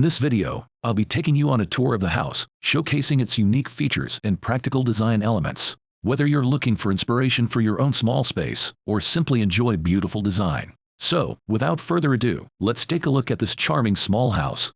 this video, I'll be taking you on a tour of the house, showcasing its unique features and practical design elements. Whether you're looking for inspiration for your own small space, or simply enjoy beautiful design. So, without further ado, let's take a look at this charming small house.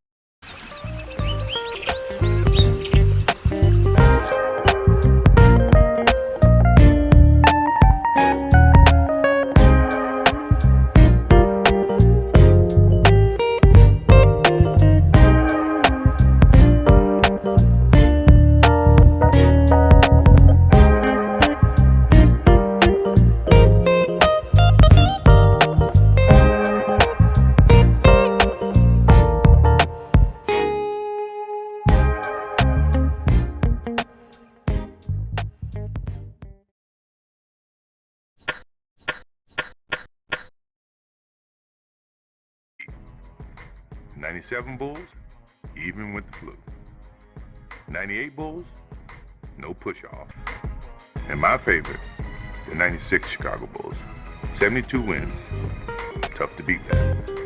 '97 Bulls, even with the flu. '98 Bulls, no push-off. And my favorite, the '96 Chicago Bulls. 72 wins, tough to beat that.